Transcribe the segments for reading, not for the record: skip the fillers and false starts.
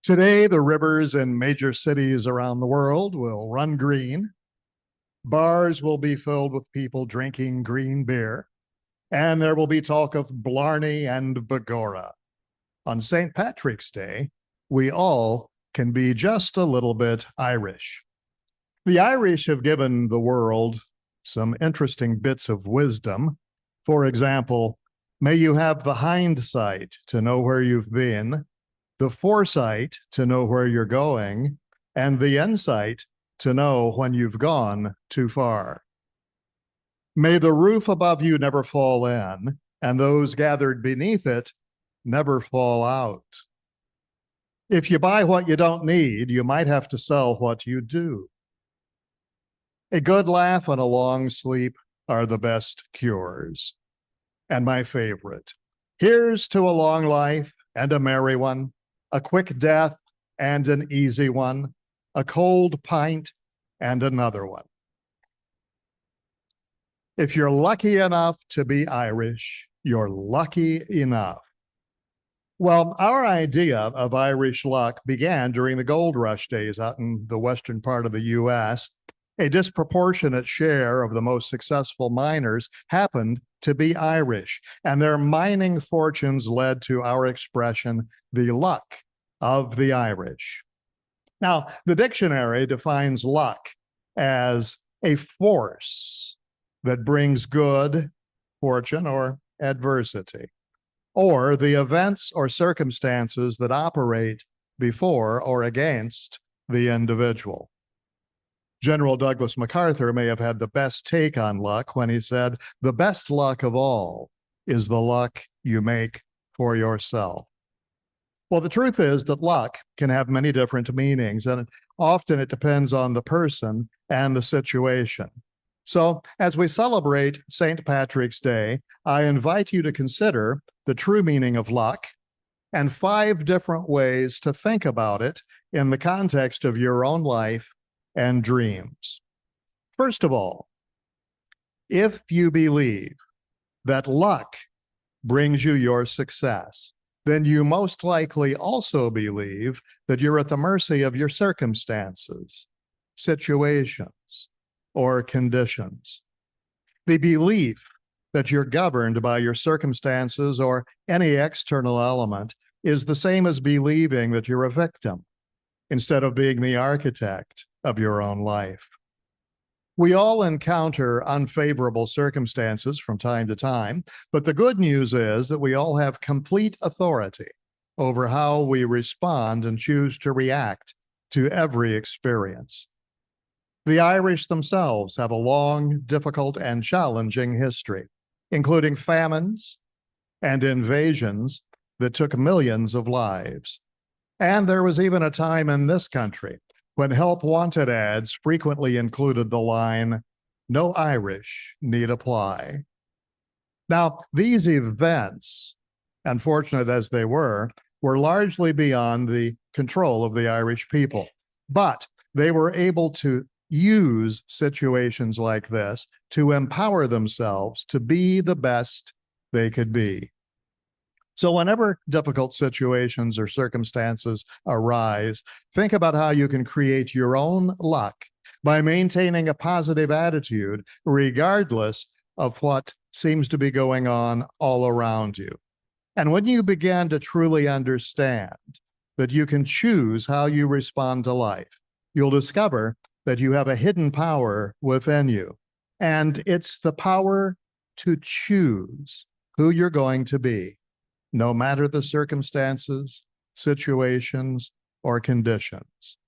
Today, the rivers in major cities around the world will run green. Bars will be filled with people drinking green beer. And there will be talk of Blarney and Bagora. On St. Patrick's Day, we all can be just a little bit Irish. The Irish have given the world some interesting bits of wisdom. For example, may you have the hindsight to know where you've been, the foresight to know where you're going, and the insight to know when you've gone too far. May the roof above you never fall in, and those gathered beneath it never fall out. If you buy what you don't need, you might have to sell what you do. A good laugh and a long sleep are the best cures. And my favorite, here's to a long life and a merry one, a quick death and an easy one, a cold pint and another one. If you're lucky enough to be Irish, you're lucky enough. Well, our idea of Irish luck began during the gold rush days out in the western part of the U.S. A disproportionate share of the most successful miners happened to be Irish, and their mining fortunes led to our expression, the luck of the Irish. Now, the dictionary defines luck as a force that brings good fortune or adversity, or the events or circumstances that operate before or against the individual. General Douglas MacArthur may have had the best take on luck when he said, "The best luck of all is the luck you make for yourself." Well, the truth is that luck can have many different meanings, and often it depends on the person and the situation. So, as we celebrate St. Patrick's Day, I invite you to consider the true meaning of luck and 5 different ways to think about it in the context of your own life and dreams. First of all, if you believe that luck brings you your success, then you most likely also believe that you're at the mercy of your circumstances, situations, or conditions. The belief that you're governed by your circumstances or any external element is the same as believing that you're a victim instead of being the architect of your own life. We all encounter unfavorable circumstances from time to time, but the good news is that we all have complete authority over how we respond and choose to react to every experience. The Irish themselves have a long, difficult, and challenging history, including famines and invasions that took millions of lives. And there was even a time in this country when help wanted ads frequently included the line, "No Irish need apply." Now, these events, unfortunate as they were largely beyond the control of the Irish people. But they were able to use situations like this to empower themselves to be the best they could be. So whenever difficult situations or circumstances arise, think about how you can create your own luck by maintaining a positive attitude, regardless of what seems to be going on all around you. And when you begin to truly understand that you can choose how you respond to life, you'll discover that you have a hidden power within you. And it's the power to choose who you're going to be, no matter the circumstances, situations, or conditions.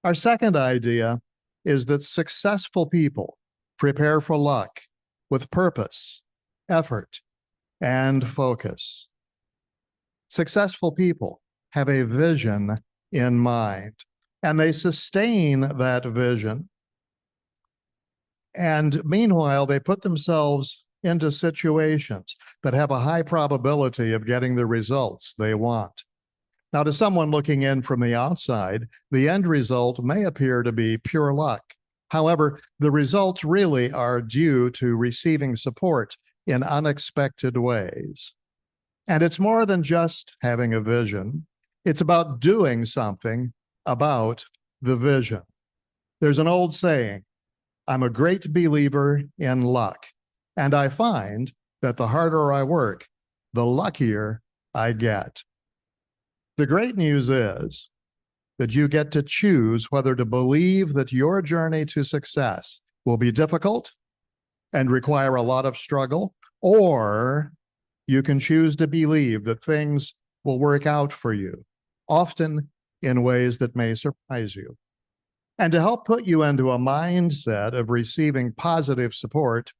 Our second idea is that successful people prepare for luck with purpose, effort, and focus. Successful people have a vision in mind, and they sustain that vision. And meanwhile, they put themselves into situations that have a high probability of getting the results they want. Now, to someone looking in from the outside, the end result may appear to be pure luck. However, the results really are due to receiving support in unexpected ways. And it's more than just having a vision. It's about doing something about the vision. There's an old saying, I'm a great believer in luck, and I find that the harder I work, the luckier I get. The great news is that you get to choose whether to believe that your journey to success will be difficult and require a lot of struggle, or you can choose to believe that things will work out for you, often in ways that may surprise you. And to help put you into a mindset of receiving positive support,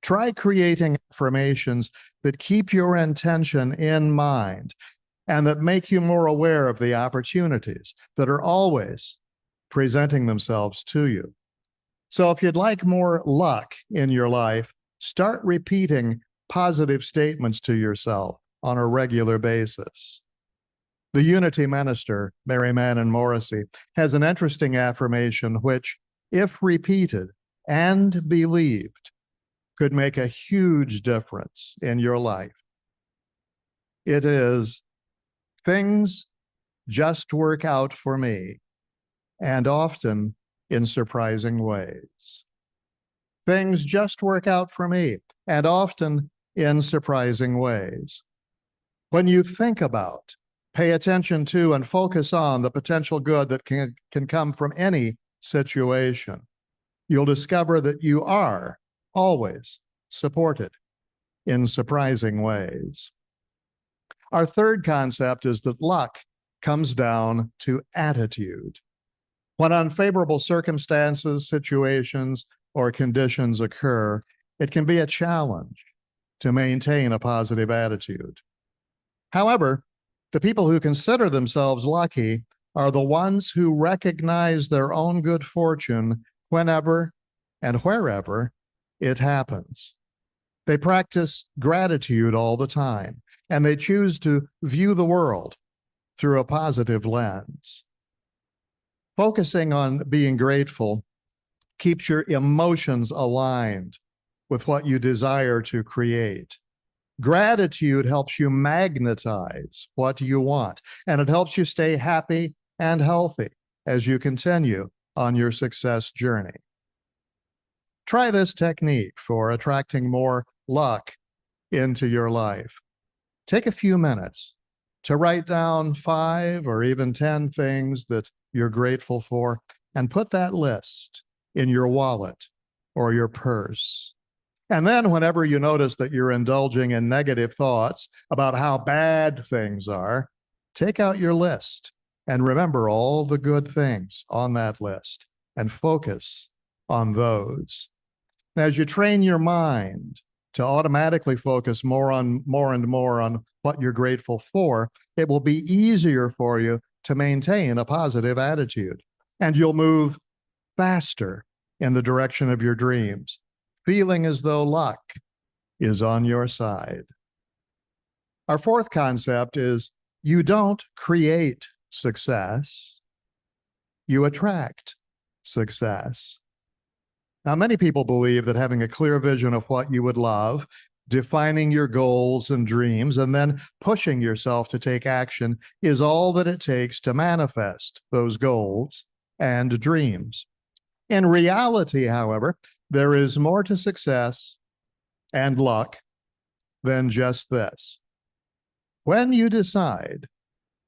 try creating affirmations that keep your intention in mind and that make you more aware of the opportunities that are always presenting themselves to you. So if you'd like more luck in your life, start repeating positive statements to yourself on a regular basis. The Unity minister, Mary Mannon Morrissey, has an interesting affirmation which, if repeated and believed, could make a huge difference in your life. It is, things just work out for me, and often in surprising ways. Things just work out for me, and often in surprising ways. When you think about, pay attention to, and focus on the potential good that can come from any situation, you'll discover that you are always supported in surprising ways. Our third concept is that luck comes down to attitude. When unfavorable circumstances, situations, or conditions occur, it can be a challenge to maintain a positive attitude. However, the people who consider themselves lucky are the ones who recognize their own good fortune whenever and wherever it happens. They practice gratitude all the time, and they choose to view the world through a positive lens. Focusing on being grateful keeps your emotions aligned with what you desire to create. Gratitude helps you magnetize what you want, and it helps you stay happy and healthy as you continue on your success journey. Try this technique for attracting more luck into your life. Take a few minutes to write down 5 or even 10 things that you're grateful for, and put that list in your wallet or your purse. And then whenever you notice that you're indulging in negative thoughts about how bad things are, take out your list and remember all the good things on that list and focus on those. And as you train your mind to automatically focus more and more on what you're grateful for, it will be easier for you to maintain a positive attitude, and you'll move faster in the direction of your dreams, feeling as though luck is on your side. Our fourth concept is you don't create success, you attract success. Now, many people believe that having a clear vision of what you would love, defining your goals and dreams, and then pushing yourself to take action is all that it takes to manifest those goals and dreams. In reality, however, there is more to success and luck than just this. When you decide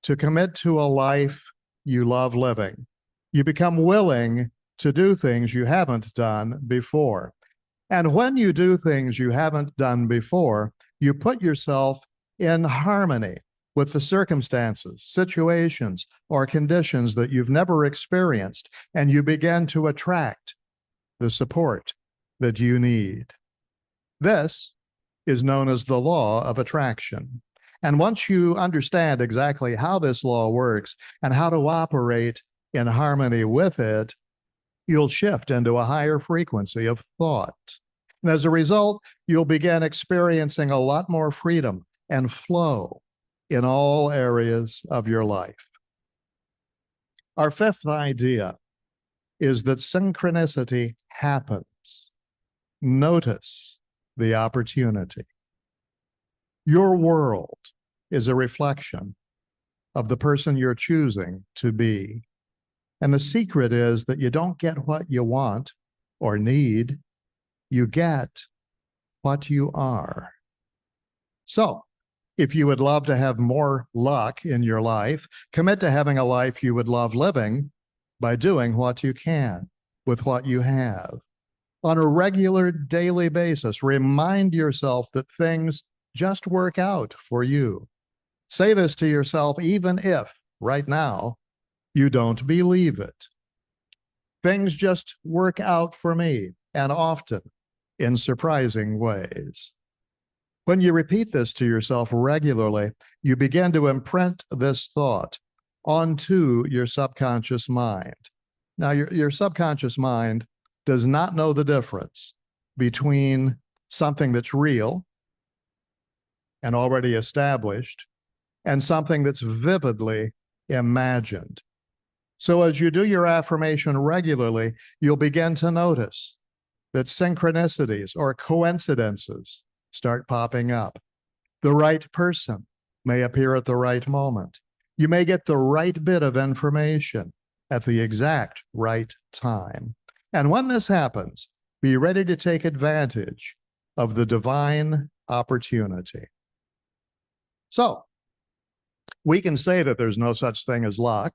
to commit to a life you love living, you become willing to do things you haven't done before. And when you do things you haven't done before, you put yourself in harmony with the circumstances, situations, or conditions that you've never experienced, and you begin to attract the support that you need. This is known as the law of attraction. And once you understand exactly how this law works and how to operate in harmony with it, you'll shift into a higher frequency of thought. And as a result, you'll begin experiencing a lot more freedom and flow in all areas of your life. Our fifth idea is that synchronicity happens. Notice the opportunity. Your world is a reflection of the person you're choosing to be. And the secret is that you don't get what you want or need, you get what you are. So, if you would love to have more luck in your life, commit to having a life you would love living by doing what you can with what you have. On a regular daily basis, remind yourself that things just work out for you. Say this to yourself even if, right now, you don't believe it. Things just work out for me, and often in surprising ways. When you repeat this to yourself regularly, you begin to imprint this thought onto your subconscious mind. Now, your subconscious mind does not know the difference between something that's real and already established and something that's vividly imagined. So as you do your affirmation regularly, you'll begin to notice that synchronicities or coincidences start popping up. The right person may appear at the right moment. You may get the right bit of information at the exact right time. And when this happens, be ready to take advantage of the divine opportunity. So, we can say that there's no such thing as luck,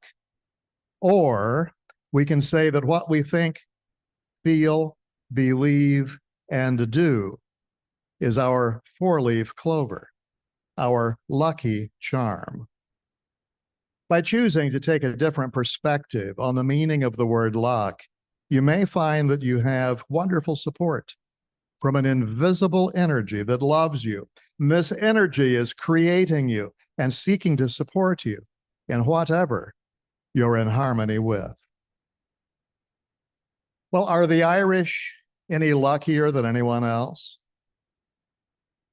or we can say that what we think, feel, believe, and do is our four-leaf clover, our lucky charm. By choosing to take a different perspective on the meaning of the word luck, you may find that you have wonderful support from an invisible energy that loves you. And this energy is creating you and seeking to support you in whatever you're in harmony with. Well, are the Irish any luckier than anyone else?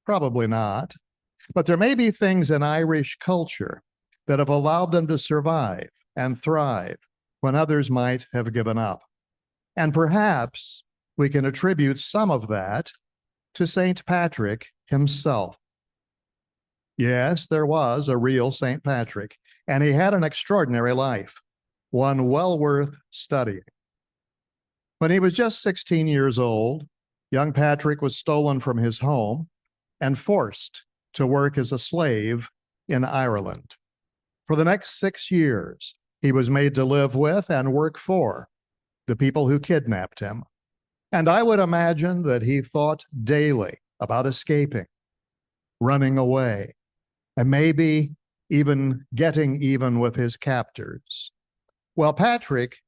Probably not. But there may be things in Irish culture that have allowed them to survive and thrive when others might have given up. And perhaps we can attribute some of that to St. Patrick himself. Yes, there was a real St. Patrick, and he had an extraordinary life, one well worth studying. When he was just 16 years old, young Patrick was stolen from his home and forced to work as a slave in Ireland. For the next 6 years, he was made to live with and work for the people who kidnapped him. And I would imagine that he thought daily about escaping, running away, and maybe even getting even with his captors. Well, Patrick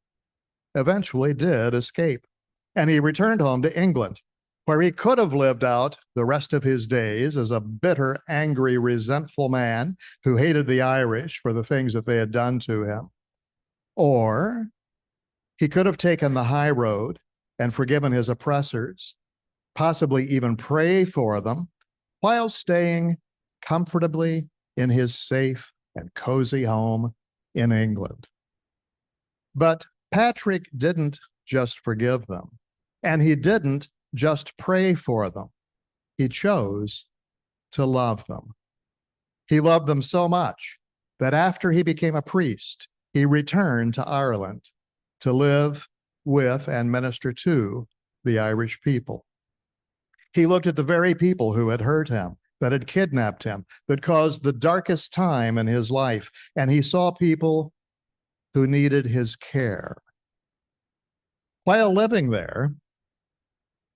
eventually did escape, and he returned home to England, where he could have lived out the rest of his days as a bitter, angry, resentful man who hated the Irish for the things that they had done to him. Or he could have taken the high road and forgiven his oppressors, possibly even pray for them, while staying comfortably in his safe and cozy home in England. But Patrick didn't just forgive them, and he didn't just pray for them. He chose to love them. He loved them so much that after he became a priest, he returned to Ireland to live with and minister to the Irish people. He looked at the very people who had hurt him, that had kidnapped him, that caused the darkest time in his life, and he saw people who needed his care. While living there,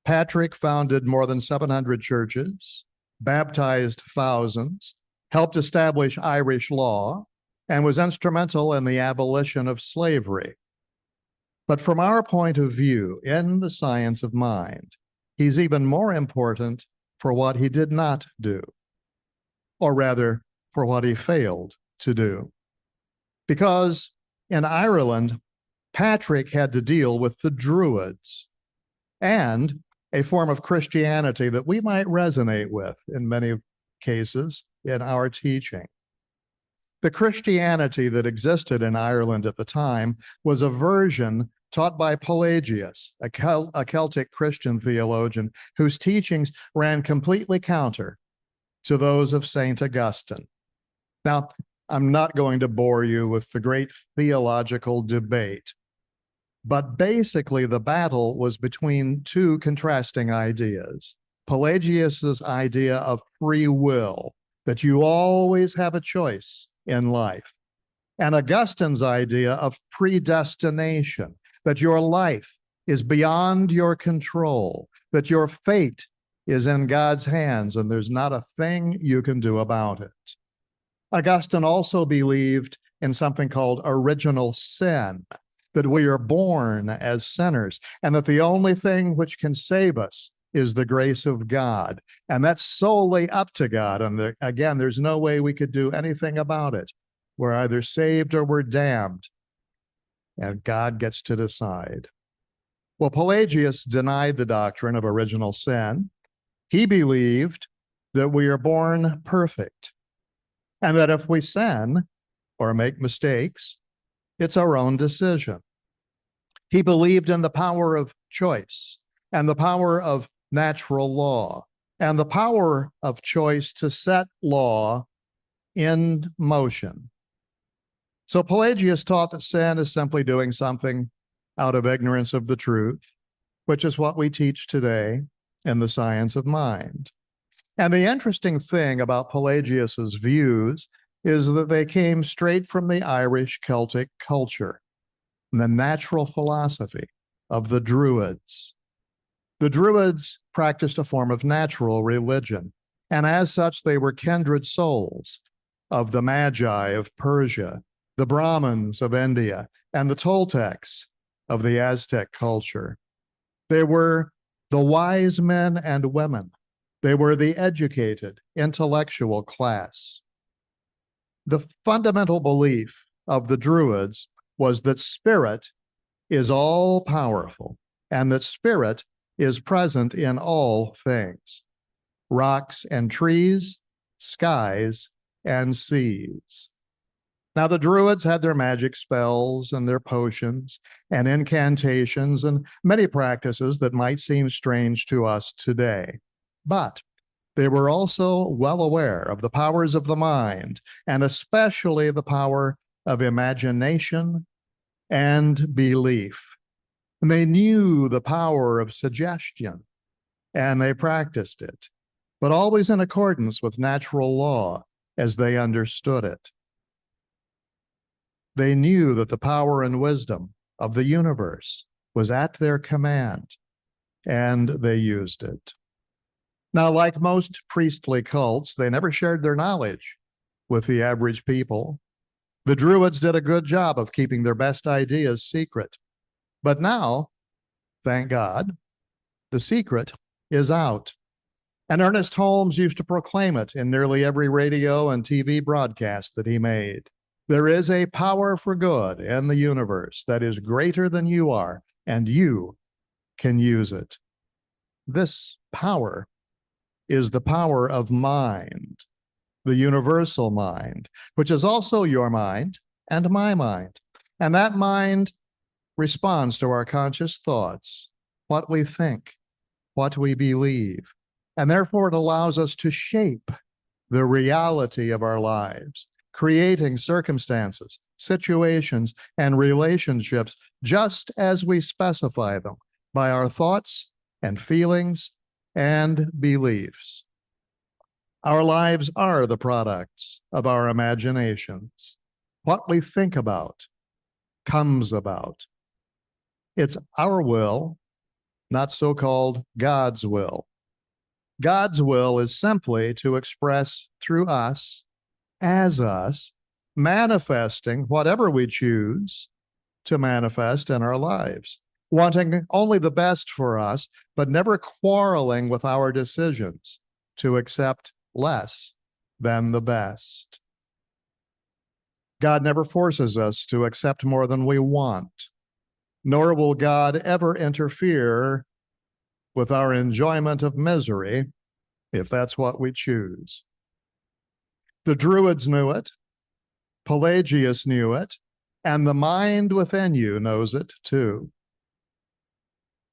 Patrick founded more than 700 churches, baptized thousands, helped establish Irish law, and was instrumental in the abolition of slavery. But from our point of view, in the science of mind, he's even more important for what he did not do, or rather, for what he failed to do. Because in Ireland, Patrick had to deal with the Druids and a form of Christianity that we might resonate with in many cases in our teaching. The Christianity that existed in Ireland at the time was a version taught by Pelagius, a Celtic Christian theologian whose teachings ran completely counter to those of St. Augustine. Now, I'm not going to bore you with the great theological debate, but basically the battle was between two contrasting ideas. Pelagius's idea of free will, that you always have a choice in life, and Augustine's idea of predestination, that your life is beyond your control, that your fate is in God's hands and there's not a thing you can do about it. Augustine also believed in something called original sin, that we are born as sinners and that the only thing which can save us is the grace of God. And that's solely up to God. And again, there's no way we could do anything about it. We're either saved or we're damned, and God gets to decide. Well, Pelagius denied the doctrine of original sin. He believed that we are born perfect, and that if we sin or make mistakes, it's our own decision. He believed in the power of choice and the power of natural law and the power of choice to set law in motion. So Pelagius taught that sin is simply doing something out of ignorance of the truth, which is what we teach today in the science of mind. And the interesting thing about Pelagius's views is that they came straight from the Irish Celtic culture, the natural philosophy of the Druids. The Druids practiced a form of natural religion, and as such, they were kindred souls of the Magi of Persia, the Brahmins of India, and the Toltecs of the Aztec culture. They were the wise men and women. They were the educated, intellectual class. The fundamental belief of the Druids was that spirit is all powerful and that spirit is present in all things, rocks and trees, skies and seas. Now, the Druids had their magic spells and their potions and incantations and many practices that might seem strange to us today. But they were also well aware of the powers of the mind, and especially the power of imagination and belief. And they knew the power of suggestion, and they practiced it, but always in accordance with natural law as they understood it. They knew that the power and wisdom of the universe was at their command, and they used it. Now, like most priestly cults, they never shared their knowledge with the average people. The Druids did a good job of keeping their best ideas secret. But now, thank God, the secret is out. And Ernest Holmes used to proclaim it in nearly every radio and TV broadcast that he made. There is a power for good in the universe that is greater than you are, and you can use it. This power is the power of mind, the universal mind, which is also your mind and my mind. And that mind responds to our conscious thoughts, what we think, what we believe. And therefore, it allows us to shape the reality of our lives, creating circumstances, situations, and relationships just as we specify them by our thoughts and feelings and beliefs. Our lives are the products of our imaginations. What we think about comes about. It's our will, not so-called God's will. God's will is simply to express through us, as us, manifesting whatever we choose to manifest in our lives, wanting only the best for us, but never quarreling with our decisions to accept less than the best. God never forces us to accept more than we want, nor will God ever interfere with our enjoyment of misery if that's what we choose. The Druids knew it, Pelagius knew it, and the mind within you knows it too.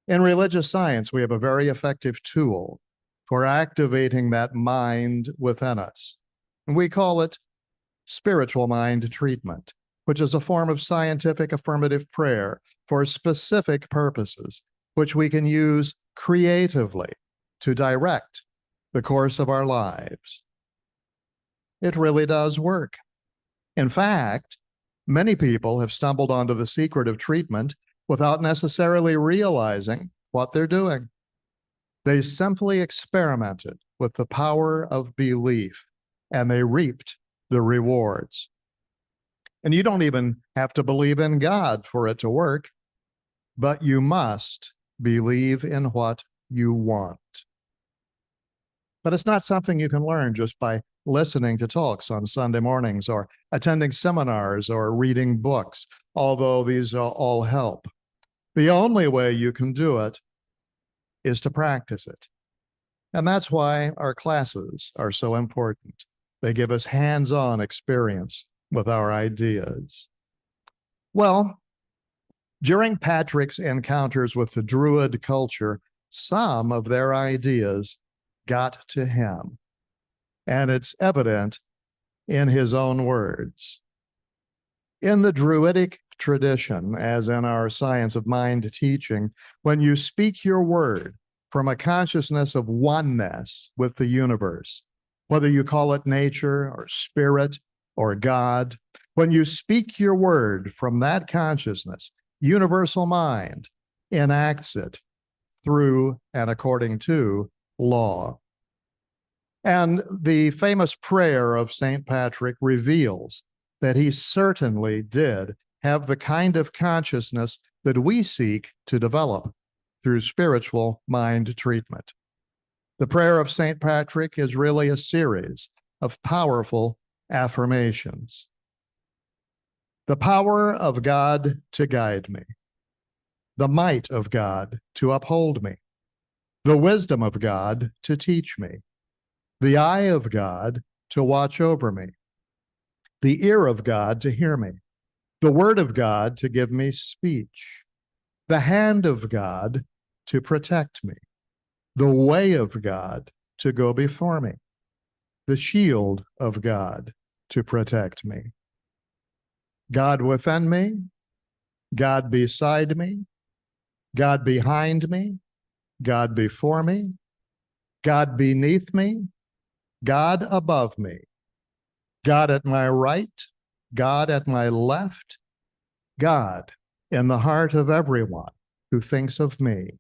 In religious science, we have a very effective tool for activating that mind within us. And we call it spiritual mind treatment, which is a form of scientific affirmative prayer for specific purposes, which we can use creatively to direct the course of our lives. It really does work. In fact, many people have stumbled onto the secret of treatment without necessarily realizing what they're doing. They simply experimented with the power of belief, and they reaped the rewards. And you don't even have to believe in God for it to work, but you must believe in what you want. But it's not something you can learn just by listening to talks on Sunday mornings or attending seminars or reading books, although these all help. The only way you can do it is to practice it. And that's why our classes are so important. They give us hands-on experience with our ideas. Well, during Patrick's encounters with the Druid culture, some of their ideas got to him. And it's evident in his own words. In the Druidic tradition, as in our science of mind teaching, when you speak your word from a consciousness of oneness with the universe, whether you call it nature or spirit or God, when you speak your word from that consciousness, universal mind enacts it through and according to law. And the famous prayer of St. Patrick reveals that he certainly did have the kind of consciousness that we seek to develop through spiritual mind treatment. The prayer of St. Patrick is really a series of powerful affirmations. The power of God to guide me, the might of God to uphold me, the wisdom of God to teach me, the eye of God to watch over me, the ear of God to hear me, the word of God to give me speech, the hand of God to protect me, the way of God to go before me, the shield of God to protect me. God within me, God beside me, God behind me, God before me, God beneath me, God above me, God at my right, God at my left, God in the heart of everyone who thinks of me,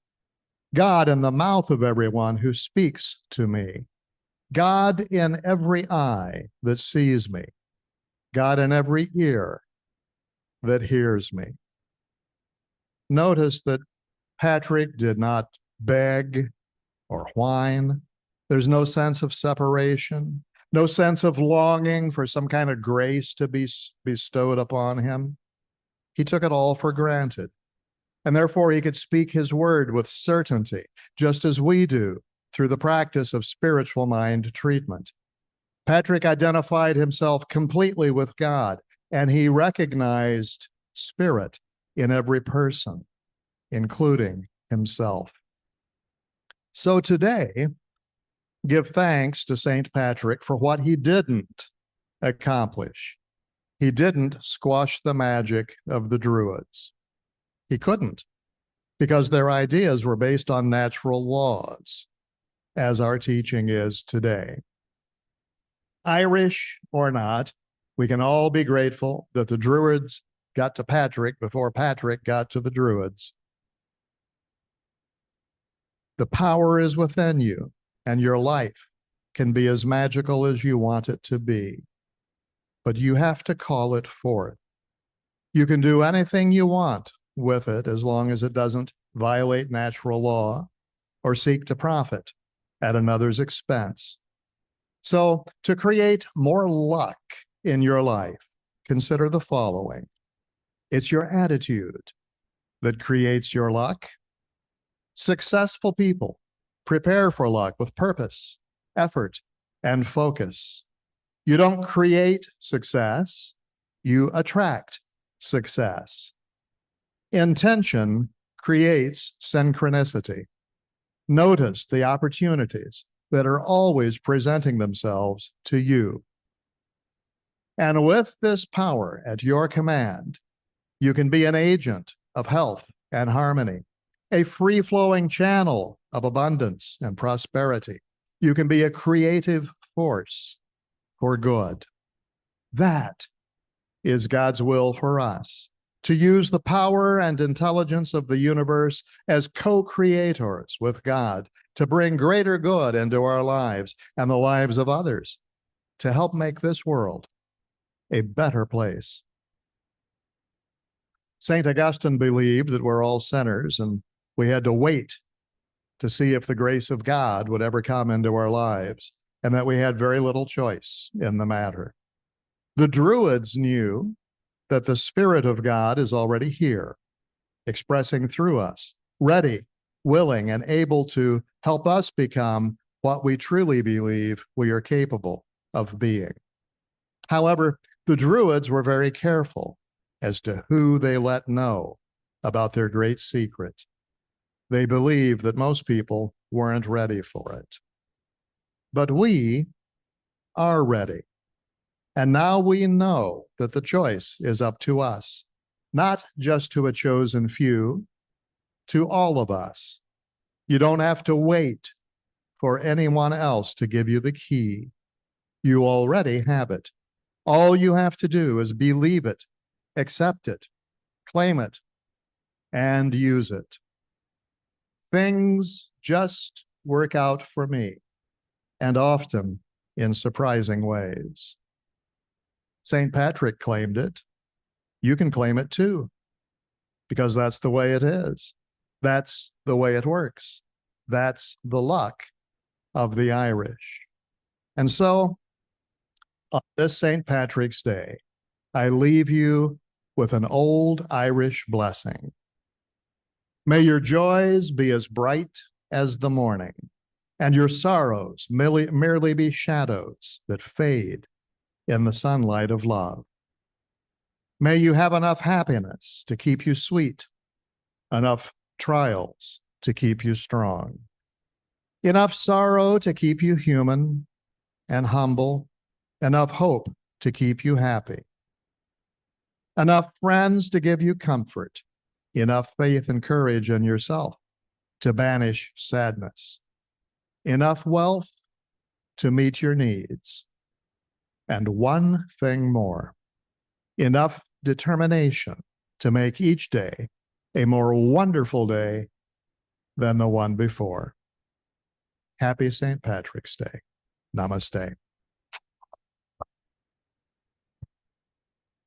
God in the mouth of everyone who speaks to me, God in every eye that sees me, God in every ear that hears me. Notice that Patrick did not beg or whine. There's no sense of separation, no sense of longing for some kind of grace to be bestowed upon him. He took it all for granted, and therefore he could speak his word with certainty, just as we do through the practice of spiritual mind treatment. Patrick identified himself completely with God, and he recognized spirit in every person, including himself. So today, give thanks to St. Patrick for what he didn't accomplish. He didn't squash the magic of the Druids. He couldn't, because their ideas were based on natural laws, as our teaching is today. Irish or not, we can all be grateful that the Druids got to Patrick before Patrick got to the Druids. The power is within you, and your life can be as magical as you want it to be. But you have to call it forth. You can do anything you want with it as long as it doesn't violate natural law or seek to profit at another's expense. So, to create more luck in your life, consider the following. It's your attitude that creates your luck. Successful people prepare for luck with purpose, effort, and focus. You don't create success, you attract success. Intention creates synchronicity. Notice the opportunities that are always presenting themselves to you. And with this power at your command, you can be an agent of health and harmony, a free-flowing channel of abundance and prosperity. You can be a creative force for good. That is God's will for us, to use the power and intelligence of the universe as co-creators with God to bring greater good into our lives and the lives of others, to help make this world a better place. St. Augustine believed that we're all sinners and we had to wait to see if the grace of God would ever come into our lives, and that we had very little choice in the matter. The Druids knew that the Spirit of God is already here, expressing through us, ready, willing, and able to help us become what we truly believe we are capable of being. However, the Druids were very careful as to who they let know about their great secret. They believed that most people weren't ready for it. But we are ready. And now we know that the choice is up to us, not just to a chosen few, to all of us. You don't have to wait for anyone else to give you the key. You already have it. All you have to do is believe it, accept it, claim it, and use it. Things just work out for me, and often in surprising ways. St. Patrick claimed it. You can claim it too, because that's the way it is. That's the way it works. That's the luck of the Irish. And so, on this St. Patrick's Day, I leave you with an old Irish blessing. May your joys be as bright as the morning, and your sorrows merely be shadows that fade in the sunlight of love. May you have enough happiness to keep you sweet, enough trials to keep you strong, enough sorrow to keep you human and humble, enough hope to keep you happy, enough friends to give you comfort, enough faith and courage in yourself to banish sadness, enough wealth to meet your needs, and one thing more, enough determination to make each day a more wonderful day than the one before. Happy St. Patrick's Day. Namaste.